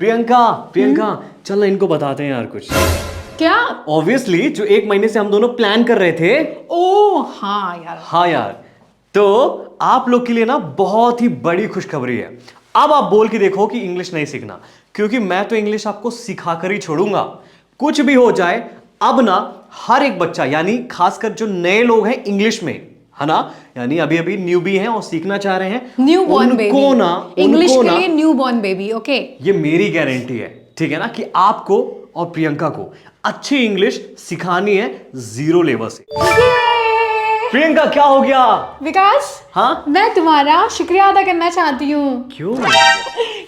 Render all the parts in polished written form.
प्रियंका प्रियंका चल ना इनको बताते हैं यार कुछ। क्या? ऑब्वियसली जो 1 महीने से हम दोनों प्लान कर रहे थे। ओ हाँ यार। हाँ यार, तो आप लोग के लिए ना बहुत ही बड़ी खुशखबरी है। अब आप बोल के देखो कि इंग्लिश नहीं सीखना, क्योंकि मैं तो इंग्लिश आपको सिखाकर ही छोड़ूंगा। कुछ भी हो जाए, अब ना हर एक बच्चा, यानी खासकर जो नए लोग हैं इंग्लिश में, है ना, यानी अभी अभी न्यूबी हैं और सीखना चाह रहे हैं, न्यू बॉर्न बेबी। उनको ना इंग्लिश उनको के ना लिए न्यू बॉर्न बेबी। ओके, ये मेरी गारंटी है, ठीक है ना, कि आपको और प्रियंका को अच्छी इंग्लिश सिखानी है 0 लेवल से। प्रियंका क्या हो गया? विकास, हाँ मैं तुम्हारा शुक्रिया अदा करना चाहती हूँ। क्यों?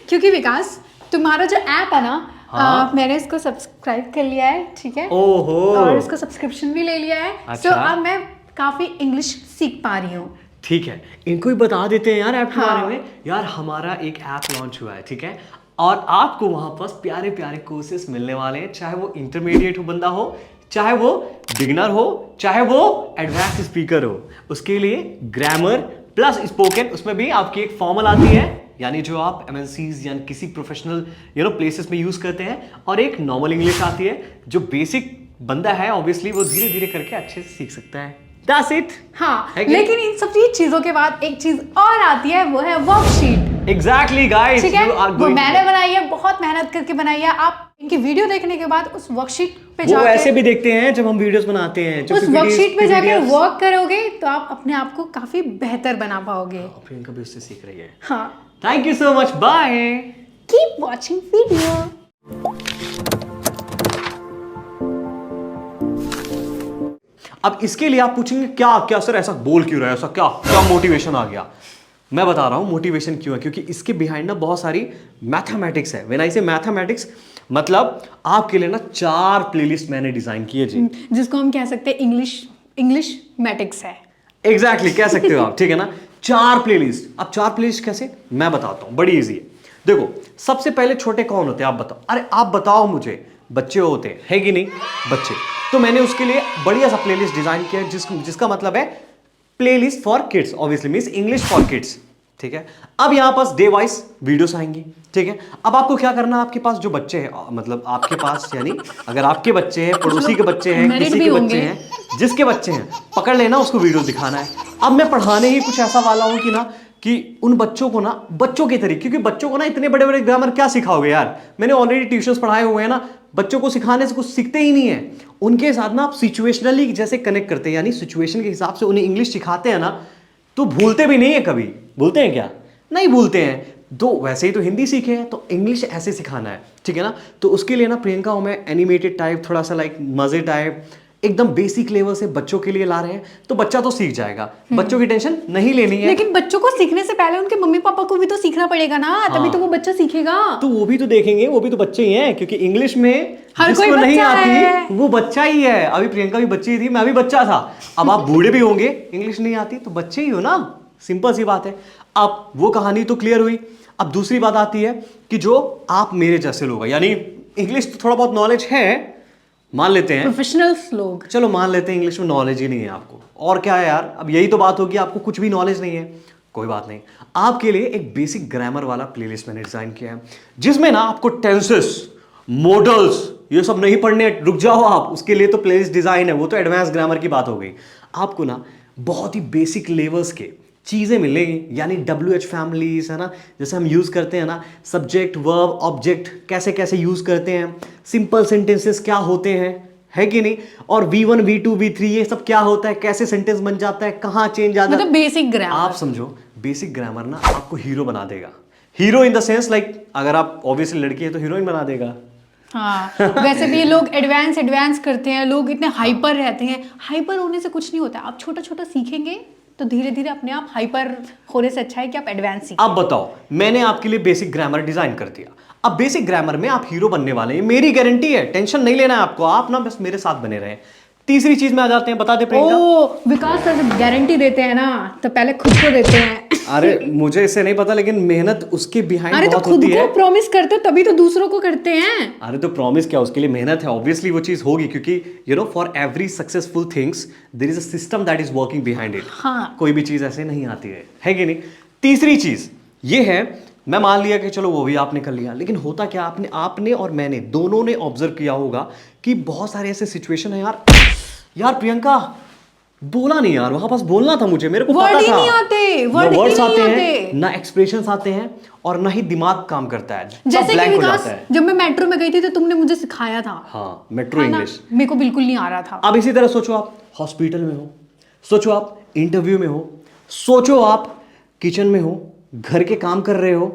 क्योंकि विकास, तुम्हारा जो ऐप है ना, हाँ? मैंने इसको सब्सक्राइब कर लिया है, ठीक है, ओहो, और इसको सब्सक्रिप्शन भी ले लिया है। अच्छा। तो अब मैं काफी इंग्लिश सीख पा रही हूँ। ठीक है, इनको भी बता देते हैं यार ऐप के हाँ। बारे में। यार हमारा एक ऐप लॉन्च हुआ है, ठीक है, और आपको वहां पर प्यारे प्यारे कोर्सेस मिलने वाले हैं, चाहे वो इंटरमीडिएट हो बंदा हो, चाहे वो बिगिनर हो, चाहे वो एडवांस स्पीकर हो। उसके लिए ग्रामर प्लस स्पोकन, उसमें भी आपकी एक फॉर्मल आती है, यानी जो आप एमएनसीज या किसी प्रोफेशनल प्लेसेस में यूज करते हैं, और एक नॉर्मल इंग्लिश आती है जो बेसिक बंदा है ऑब्वियसली वो धीरे धीरे करके अच्छे से सीख सकता है। That's it. हाँ, है कि लेकिन इन सब चीजों के बाद एक चीज और आती है, वो है वर्कशीट। Exactly, guys. ठीक है, You are वो going मैंने बनाई है, बहुत मेहनत करके बनाई है। आप इनकी वीडियो देखने के बाद उस वर्कशीट पे वो जाके, ऐसे भी देखते हैं जब हम वीडियोस बनाते हैं, जो उस PPTs वर्कशीट पे जाके PDFs। वर्क करोगे तो आप अपने आप को काफी बेहतर बना पाओगे। प्रियंका भी उससे सीख रही है। हाँ, thank you so much, bye. Keep watching video. अब इसके लिए आप पूछेंगे क्या क्या सर ऐसा बोल क्यों रहा है, ऐसा क्या क्या मोटिवेशन आ गया? मैं बता रहा हूं मोटिवेशन क्यों है, क्योंकि इसके बिहाइंड ना बहुत सारी मैथमेटिक्स है। व्हेन आई से मैथमेटिक्स, मतलब आपके लिए ना 4 प्लेलिस्ट मैंने डिजाइन किए जी, जिसको हम कह सकते हैं इंग्लिश मैटिक्स है। एग्जैक्टली कह सकते हो आप, ठीक है ना, 4 प्लेलिस्ट। अब 4 प्लेलिस्ट कैसे, मैं बताता हूं, बड़ी इजी है। देखो, सबसे पहले छोटे कौन होते हैं आप बताओ? अरे आप बताओ मुझे, बच्चे होते हैं, है कि नहीं? बच्चे। तो मैंने उसके लिए बढ़िया सा प्लेलिस्ट डिजाइन किया जिसका मतलब है playlist for kids, obviously means English for kids, ठीक है। अब यहां पास डे वाइज वीडियोस आएंगी, ठीक है। अब आपको क्या करना है, आपके पास जो बच्चे हैं, मतलब आपके पास यानी अगर आपके बच्चे हैं, पड़ोसी के बच्चे हैं, Married किसी भी के बच्चे होंगे। हैं, जिसके बच्चे हैं, पकड़ लेना, उसको वीडियो दिखाना है। अब मैं पढ़ाने ही कुछ ऐसा वाला हूं कि ना, कि उन बच्चों को ना बच्चों के तरीके, क्योंकि बच्चों को ना इतने बड़े बड़े ग्रामर क्या सिखाओगे यार, मैंने ऑलरेडी ट्यूशंस पढ़ाए हुए हैं ना, बच्चों को सिखाने से कुछ सीखते ही नहीं है। उनके साथ ना आप सिचुएशनली जैसे कनेक्ट करते हैं, यानी सिचुएशन के हिसाब से उन्हें इंग्लिश सिखाते हैं ना, तो भूलते भी नहीं है कभी। भूलते हैं क्या? नहीं भूलते हैं। तो वैसे ही तो हिंदी सीखे हैं, तो इंग्लिश ऐसे सिखाना है, ठीक है ना। तो उसके लिए ना प्रियंका मैं एनिमेटेड टाइप, थोड़ा सा लाइक मजे टाइप, एकदम बेसिक लेवल से बच्चों के लिए ला रहे हैं, तो बच्चा तो सीख जाएगा, बच्चों की टेंशन नहीं लेनी है। लेकिन बच्चों को सीखने से पहले उनके मम्मी पापा को भी तो सीखना पड़ेगा ना, तभी तो वो बच्चा सीखेगा। तो वो भी तो देखेंगे, वो भी तो बच्चे ही हैं, क्योंकि इंग्लिश में हर कोई जिसको नहीं बच्चा है। आती वो बच्चा ही है। अभी प्रियंका भी बच्ची थी, मैं भी बच्चा था। अब आप बूढ़े भी होंगे, इंग्लिश नहीं आती तो बच्चे ही हो ना, सिंपल सी बात है। अब वो कहानी तो क्लियर हुई। अब दूसरी बात आती है कि जो आप मेरे जैसे लोग हैं, यानी इंग्लिश तो थोड़ा बहुत नॉलेज है, मान लेते हैं, प्रोफेशनल्स लोग, चलो मान लेते हैं इंग्लिश में नॉलेज ही नहीं है आपको, और क्या है यार, अब यही तो बात होगी, आपको कुछ भी नॉलेज नहीं है, कोई बात नहीं। आपके लिए एक बेसिक ग्रामर वाला प्लेलिस्ट मैंने डिजाइन किया है, जिसमें ना आपको टेंसेस, मॉडल्स, ये सब नहीं पढ़ने, रुक जाओ आप, उसके लिए तो प्लेलिस्ट डिजाइन है, वो तो एडवांस ग्रामर की बात हो गई। आपको ना बहुत ही बेसिक लेवल्स के चीज़ें मिलेंगी, यानी WH फैमिलीज, है ना, जैसे हम यूज़ करते हैं ना, सब्जेक्ट वर्ब ऑब्जेक्ट कैसे कैसे यूज़ करते हैं, सिंपल सेंटेंसेस क्या होते हैं, है कि नहीं, और V1 V2 V3 ये सब क्या होता है, कैसे सेंटेंस बन जाता है, कहाँ चेंज आता है, मतलब बेसिक ग्रामर। आप समझो, बेसिक ग्रामर ना आपको हीरो बना देगा। Hero in the sense like, अगर आप ऑब्वियसली लड़की है तो हीरोइन बना देगा। हाँ, वैसे भी ये लोग एडवांस करते हैं, लोग इतने हाइपर रहते हैं। हाइपर होने से कुछ नहीं होता, आप छोटा छोटा सीखेंगे तो धीरे धीरे अपने आप हाइपर होने से अच्छा है कि आप एडवांस सीखें। अब बताओ, मैंने आपके लिए बेसिक ग्रामर डिजाइन कर दिया। अब बेसिक ग्रामर में आप हीरो बनने वाले हैं, मेरी गारंटी है, टेंशन नहीं लेना है आपको, आप ना बस मेरे साथ बने रहें। तीसरी चीज में आ जाते हैं, बता दे प्रियंका। ओ विकास सर, जब गारंटी देते हैं ना तो पहले खुद को देते हैं। अरे मुझे इससे नहीं पता, लेकिन मेहनत उसके बिहाइंड अरे तो बहुत खुद होती है। को प्रॉमिस करते हो तभी तो दूसरों को करते हैं। अरे तो प्रॉमिस क्या, उसके लिए मेहनत है, ऑब्वियसली वो चीज होगी, क्योंकि for every successful things there is a system that is working behind it. हाँ, कोई भी चीज ऐसे नहीं आती है कि नहीं। तीसरी चीज ये है, मैं मान लिया कि चलो वो भी आपने कर लिया, लेकिन होता क्या, आपने और मैंने दोनों ने ऑब्जर्व किया होगा कि बहुत सारे ऐसे सिचुएशन है यार प्रियंका बोला नहीं यार, वहां पास बोलना था मुझे, मेरे को Word पता ही था, नहीं आते, ना word ही words नहीं आते आते। हैं, ना एक्सप्रेशंस आते हैं, और ना ही दिमाग काम करता है, सब जैसे कि ब्लैंक हो विकास, जाता है। जब मैं मेट्रो में गई थी तो तुमने मुझे सिखाया था। हाँ, मेट्रो है ना? इंग्लिश। मेरे को बिल्कुल नहीं आ रहा था। अब इसी तरह सोचो आप हॉस्पिटल में हो, सोचो आप इंटरव्यू में हो, सोचो आप किचन में हो, घर के काम कर रहे हो,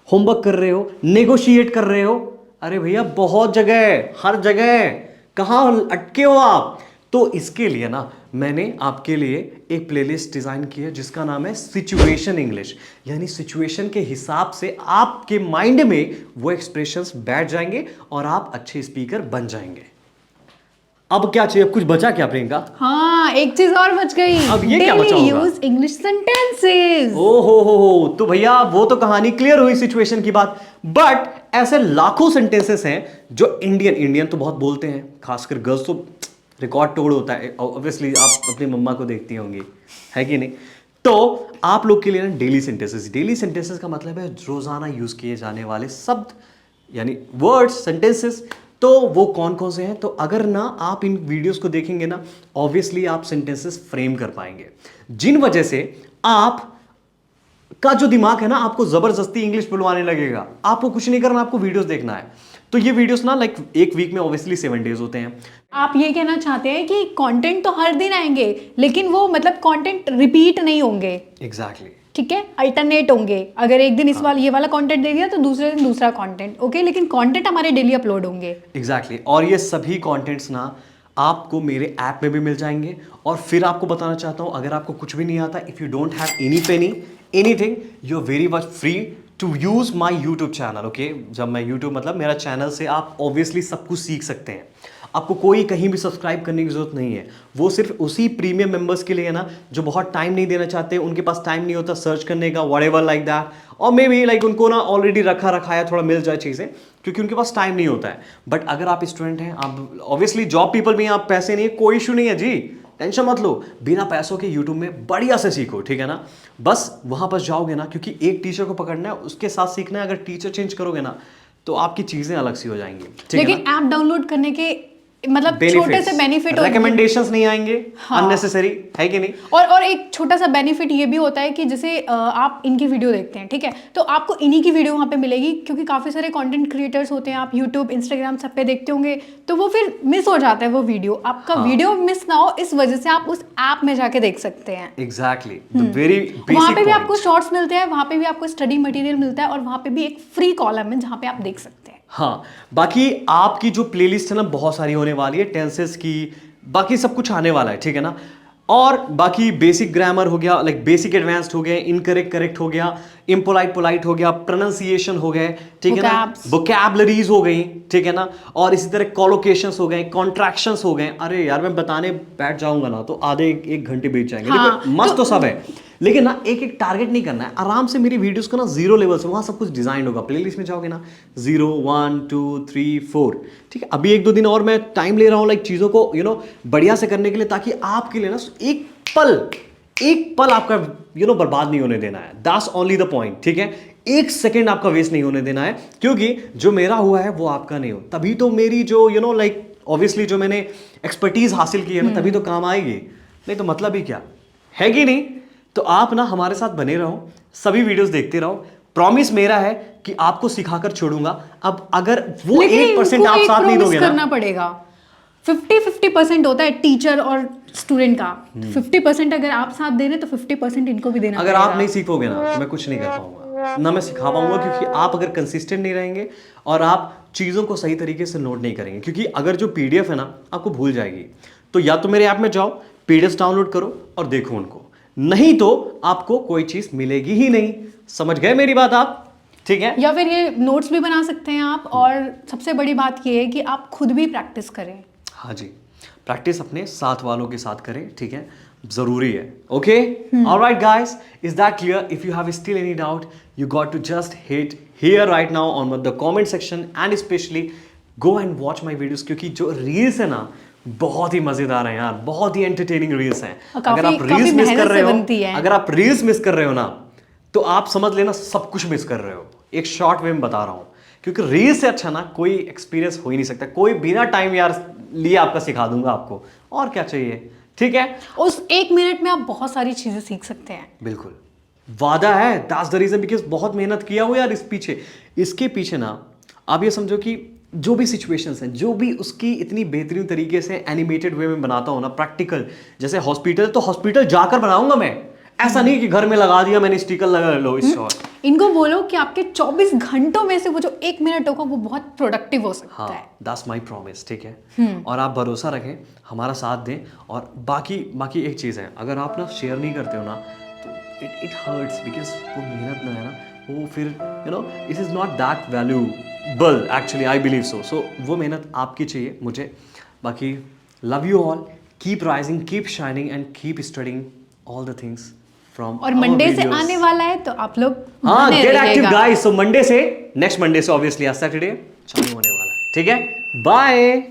होमवर्क कर रहे हो, नेगोशिएट कर रहे हो, अरे भैया बहुत जगह है, हर जगह है, कहाँ अटके हो आप। तो इसके लिए ना मैंने आपके लिए एक प्लेलिस्ट डिजाइन की है जिसका नाम है सिचुएशन इंग्लिश, यानी सिचुएशन के हिसाब से आपके माइंड में वो एक्सप्रेशंस बैठ जाएंगे और आप अच्छे स्पीकर बन जाएंगे। अब क्या चाहिए, अब कुछ बचा क्या प्रियंका? हाँ, एक चीज और बच गई। अब ये क्या बचा होगा? Use English sentences. ओ हो, तो भैया वो तो कहानी क्लियर हुई सिचुएशन की बात, बट ऐसे लाखों सेंटेंसेस हैं जो इंडियन तो बहुत बोलते हैं, खासकर गर्ल्स तो रिकॉर्ड तोड़ होता है, ऑब्वियसली आप अपनी मम्मा को देखती होंगी, है कि नहीं? तो आप लोग के लिए ना डेली सेंटेंसेस का मतलब है रोजाना यूज किए जाने वाले शब्द, यानी वर्ड्स, सेंटेंसेस। तो वो कौन कौन से हैं? तो अगर ना आप इन वीडियोस को देखेंगे ना, ऑब्वियसली आप सेंटेंसेस फ्रेम कर पाएंगे, जिन वजह से आप का जो दिमाग है ना आपको जबरदस्ती इंग्लिश बुलवाने लगेगा। आपको कुछ नहीं करना, आपको वीडियोस देखना है। तो ये वीडियोस ना लाइक एक वीक में ऑब्वियसली 7 डेज होते हैं। आप ये कहना चाहते हैं कि कंटेंट तो हर दिन आएंगे, लेकिन वो मतलब कंटेंट रिपीट नहीं होंगे। एग्जैक्टली। ठीक है, अल्टरनेट होंगे। अगर एक दिन ये वाला कंटेंट दे दिया तो दूसरे दिन दूसरा कंटेंट, ओके, लेकिन कंटेंट हमारे डेली अपलोड होंगे। एग्जैक्टली। और ये सभी कंटेंट्स ना आपको मेरे ऐप में भी मिल जाएंगे। और फिर आपको बताना चाहता हूं, अगर आपको कुछ भी नहीं आता, if you don't have any penny anything, you are very much free to use my YouTube channel. Okay, जब मैं यूट्यूब मतलब मेरा चैनल से आप ऑब्वियसली सब कुछ सीख सकते हैं। आपको कोई कहीं भी सब्सक्राइब करने की जरूरत नहीं है, वो सिर्फ उसी प्रीमियम मेंबर्स के लिए है ना जो बहुत टाइम नहीं देना चाहते, उनके पास टाइम नहीं होता सर्च करने का, व्हाटएवर लाइक दैट, और मे बी लाइक उनको ना ऑलरेडी रखाया थोड़ा मिल जाए चीज़ें, क्योंकि उनके पास टाइम नहीं होता है। बट अगर आप स्टूडेंट हैं, आप ऑब्वियसली जॉब पीपल भी हैं, आप पैसे नहीं है, कोई इशू नहीं है जी, टेंशन मत लो, बिना पैसों के यूट्यूब में बढ़िया से सीखो, ठीक है ना। बस वहां पर जाओगे ना, क्योंकि एक टीचर को पकड़ना है, उसके साथ सीखना है। अगर टीचर चेंज करोगे ना तो आपकी चीजें अलग सी हो जाएंगी, ठीक है ना? लेकिन ऐप डाउनलोड करने के मतलब छोटे से बेनिफिट, रिकमेंडेशंस नहीं आएंगे अननेसेसरी, है कि नहीं? और एक छोटा सा बेनिफिट ये भी होता है कि जैसे आप इनकी वीडियो देखते हैं, ठीक है, तो आपको इन्हीं की वीडियो वहाँ पे मिलेगी, क्योंकि काफ़ी सारे कंटेंट क्रिएटर्स होते हैं, आप यूट्यूब, इंस्टाग्राम सब पे देखते होंगे, तो वो फिर मिस हो जाता है वो वीडियो। आपका वीडियो मिस ना हो, इस वजह से आप उस ऐप में जाके देख सकते हैं। Exactly, the very basic. वहाँ पे भी आपको शॉर्ट्स मिलते हैं, वहाँ पे भी आपको स्टडी मटेरियल मिलता है, और वहाँ पे भी एक फ्री कॉलम है जहाँ पे आप देख सकते हैं। हाँ, बाकी आपकी जो प्लेलिस्ट है ना बहुत सारी होने वाली है, टेंसेस की, बाकी सब कुछ आने वाला है, ठीक है ना। और बाकी बेसिक ग्रामर हो गया, लाइक बेसिक एडवांस्ड हो गए, इनकरेक्ट करेक्ट हो गया, इम्पोलाइट पोलाइट हो गया, प्रोनाउंसिएशन हो गए, ठीक है ना, वोकैबुलरीज हो गई, ठीक है ना, और इसी तरह कॉलोकेशंस हो गए, कॉन्ट्रैक्शंस हो गए। अरे यार मैं बताने बैठ जाऊंगा ना तो आधे एक घंटे बीत जाएंगे। हाँ, देखो मस्त तो सब है, लेकिन ना एक एक टारगेट नहीं करना है, आराम से मेरी वीडियोस को ना 0 लेवल से वहां सब कुछ डिजाइन होगा। प्लेलिस्ट में जाओगे ना 0 1 2 3 4, ठीक है। अभी 1-2 दिन और मैं टाइम ले रहा हूँ लाइक चीज़ों को बढ़िया से करने के लिए, ताकि आपके लिए ना एक पल आपका बर्बाद नहीं होने देना है। दैट्स ओनली द पॉइंट, ठीक है। 1 सेकेंड आपका वेस्ट नहीं होने देना है, क्योंकि जो मेरा हुआ है वो आपका नहीं हो, तभी तो मेरी जो लाइक ऑब्वियसली जो मैंने एक्सपर्टीज हासिल की है ना, तभी तो काम आएगी, नहीं तो मतलब ही क्या है कि नहीं। तो आप ना हमारे साथ बने रहो, सभी वीडियोस देखते रहो। प्रॉमिस मेरा है कि आपको सिखाकर छोड़ूंगा। अब अगर वो 1% आप साथ नहीं दोगे ना, करना पड़ेगा। 50-50% होता है टीचर और स्टूडेंट का। 50% अगर आप साथ दे रहे तो 50% इनको भी देना अगर पड़ेगा। आप नहीं सीखोगे ना तो मैं कुछ नहीं कर पाऊंगा, ना मैं सिखा पाऊंगा, क्योंकि आप अगर कंसिस्टेंट नहीं रहेंगे और आप चीज़ों को सही तरीके से नोट नहीं करेंगे, क्योंकि अगर जो PDF है ना आपको भूल जाएगी। तो या तो मेरे ऐप में जाओ, PDF डाउनलोड करो और देखो उनको, नहीं तो आपको कोई चीज़ मिलेगी ही नहीं। समझ गए मेरी बात आप? ठीक है। या फिर ये नोट्स भी बना सकते हैं आप, और सबसे बड़ी बात ये है कि आप खुद भी प्रैक्टिस करें। हाँ जी, प्रैक्टिस अपने साथ वालों के साथ करें, ठीक है, जरूरी है। Okay, alright guys, is that clear? If you have still any doubt, you got to just hit here right now on the comment section, and specially go and watch my videos, क्योंकि जो reels है ना बहुत ही मजेदार है यार, बहुत ही entertaining reels हैं। अगर आप रील्स मिस कर रहे हो, अगर आप रील्स मिस कर रहे हो ना, तो आप समझ लेना सब कुछ मिस कर रहे हो। एक शॉर्ट वे में बता रहा हूँ, क्योंकि रील से अच्छा ना कोई एक्सपीरियंस हो ही नहीं सकता। कोई बिना टाइम यार लिए आपका सिखा दूंगा आपको, और क्या चाहिए, ठीक है। उस 1 मिनट में आप बहुत सारी चीजें सीख सकते हैं। बिल्कुल वादा है, दैट्स द रीजन, बिकॉज बहुत मेहनत किया हुआ यार इसके पीछे ना। आप ये समझो कि जो भी सिचुएशंस हैं, जो भी उसकी इतनी बेहतरीन तरीके से एनिमेटेड वे में बनाता हूँ ना, प्रैक्टिकल, जैसे हॉस्पिटल तो हॉस्पिटल जाकर बनाऊंगा मैं, ऐसा नहीं कि घर में लगा दिया मैंने स्टिकर लगा लो इस शॉट। इनको बोलो कि आपके 24 घंटों में से वो जो 1 मिनट होगा वो बहुत प्रोडक्टिव हो सकता है। हाँ, दैट्स माई प्रॉमिस, ठीक है। और आप भरोसा रखें, हमारा साथ दें, और बाकी एक चीज़ है, अगर आप ना शेयर नहीं करते हो ना तो इट हर्ट्स, बिकॉज वो मेहनत ना है ना, वो फिर it is not that valuable actually, I believe so वो मेहनत आपकी चाहिए मुझे। बाकी love you all, keep rising, keep shining and keep studying all the things from और मंडे से आने वाला है तो आप लोग हाँ बने गेट एक्टिव रहिएगा। गाइस। सो मंडे से, नेक्स्ट मंडे से ऑब्वियसली आज सैटरडे चालू होने वाला है, ठीक है। बाय।